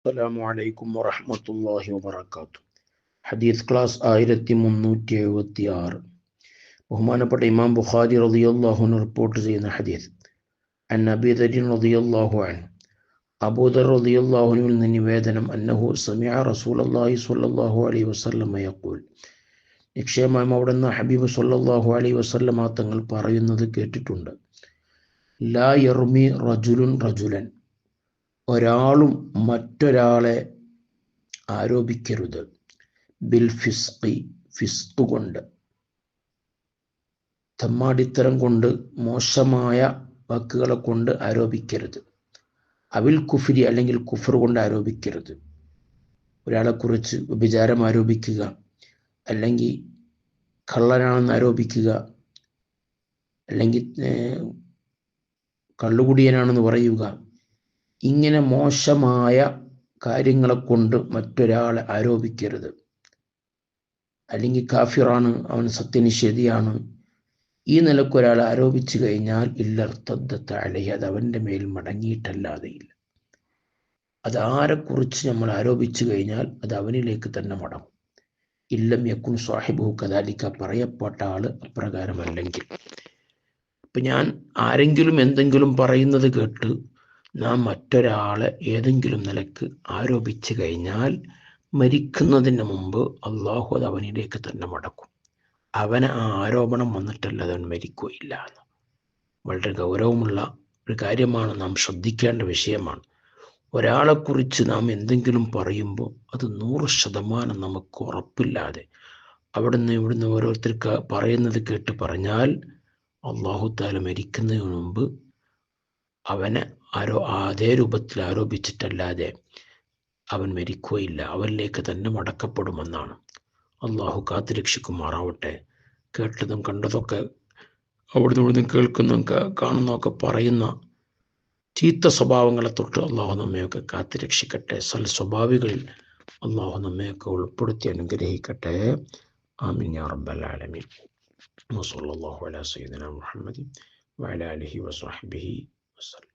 അസ്സലാമു അലൈക്കും വറഹ്മത്തുള്ളാഹി വബറകാതുഹു. ഹദീസ് ക്ലാസ് 1376. ബഹുമാനപ്പെട്ട ഇമാം ബുഖാരി റളിയല്ലാഹു അൻഹു റിപ്പോർട്ട് ചെയ്യുന്ന ഹദീസ്. അൻ അബീ ദർ റളിയല്ലാഹു അൻഹു, അബൂ ദർ റളിയല്ലാഹു അൻഹുവിൽ നിന്ന് നിവേദനം, അന്നഹു സമിഅ റസൂലല്ലാഹി സ്വല്ലല്ലാഹു അലൈഹി വസല്ലം യഖൂൽ, നിശ്ചയമായും അവിടുന്ന് ഹബീബ് സ്വല്ലല്ലാഹു അലൈഹി വസല്ലം തങ്ങൾ പറയുന്നത് കേട്ടിട്ടുണ്ട്. ലാ യർമി റജുലുൻ റജുലൻ, ഒരാളും മറ്റൊരാളെ ആരോപിക്കരുത്. ബിൽ ഫിസ്ഖി, ഫിസ്ഖ് കൊണ്ട്, തമ്മാടിത്തരം കൊണ്ട്, മോശമായ വാക്കുകളെ കൊണ്ട് ആരോപിക്കരുത്. അവിൽ കുഫ്രി, അല്ലെങ്കിൽ കുഫർ കൊണ്ട് ആരോപിക്കരുത്. ഒരാളെക്കുറിച്ച് വ്യഭിചാരം ആരോപിക്കുക, അല്ലെങ്കിൽ കള്ളനാണെന്ന് ആരോപിക്കുക, അല്ലെങ്കിൽ കള്ളുകുടിയനാണെന്ന് പറയുക, ഇങ്ങനെ മോശമായ കാര്യങ്ങളെ കൊണ്ട് മറ്റൊരാളെ ആരോപിക്കരുത്. അല്ലെങ്കിൽ കാഫിറാണ്, അവൻ സത്യനിഷേധിയാണ്, ഈ നിലക്ക് ഒരാൾ ആരോപിച്ചു കഴിഞ്ഞാൽ ഇല്ലർത്തദ്ദത്ത് അലൈഹി, അത് അവൻ്റെ മേൽ മടങ്ങിയിട്ടല്ലാതെ ഇല്ല. അത് ആരെക്കുറിച്ച് നമ്മൾ ആരോപിച്ചു കഴിഞ്ഞാൽ അത് അവനിലേക്ക് തന്നെ മടങ്ങും. ഇല്ലം യക്കുൻ സാഹിബുഹു കദാലിക, പറയപ്പെട്ട ആള് അപ്രകാരമല്ലെങ്കിൽ. ഇപ്പം ഞാൻ ആരെങ്കിലും എന്തെങ്കിലും പറയുന്നത് കേട്ട് നാം മറ്റൊരാളെ ഏതെങ്കിലും നിലക്ക് ആരോപിച്ചു കഴിഞ്ഞാൽ മരിക്കുന്നതിന് മുമ്പ് അള്ളാഹു അത് അവനിലേക്ക് തന്നെ മടക്കും. അവന് ആ ആരോപണം വന്നിട്ടല്ലാതെ അവൻ മരിക്കുകയില്ല എന്ന്. വളരെ ഗൗരവമുള്ള ഒരു കാര്യമാണ്, നാം ശ്രദ്ധിക്കേണ്ട വിഷയമാണ്. ഒരാളെക്കുറിച്ച് നാം എന്തെങ്കിലും പറയുമ്പോൾ അത് 100% നമുക്ക് ഉറപ്പില്ലാതെ ഇവിടുന്ന് ഓരോരുത്തർക്ക് പറയുന്നത് കേട്ട് പറഞ്ഞാൽ അള്ളാഹു തആല മരിക്കുന്നതിന് മുമ്പ് അവനെ അതേ രൂപത്തിൽ ആരോപിച്ചിട്ടല്ലാതെ അവൻ മരിക്കുകയില്ല, അവനിലേക്ക് തന്നെ മടക്കപ്പെടുമെന്നാണ്. അള്ളാഹു കാത്തുരക്ഷിക്കുമാറാവട്ടെ. കേട്ടതും കണ്ടതൊക്കെ ഇവിടുന്ന് കേൾക്കുന്നതും കാണുന്നതൊക്കെ പറയുന്ന ചീത്ത സ്വഭാവങ്ങളെ തൊട്ട് അള്ളാഹു നമ്മയൊക്കെ കാത്തുരക്ഷിക്കട്ടെ. സ്വഭാവികളിൽ അള്ളാഹു നമ്മയൊക്കെ ഉൾപ്പെടുത്തി അനുഗ്രഹിക്കട്ടെ. ആമീൻ യാ റബ്ബൽ ആലമീൻ. വസല്ലല്ലാഹു അലാ സയ്യിദിനാ മുഹമ്മദ് വഅലാ ആലിഹി വസഹ്ബിഹി വസല്ലം.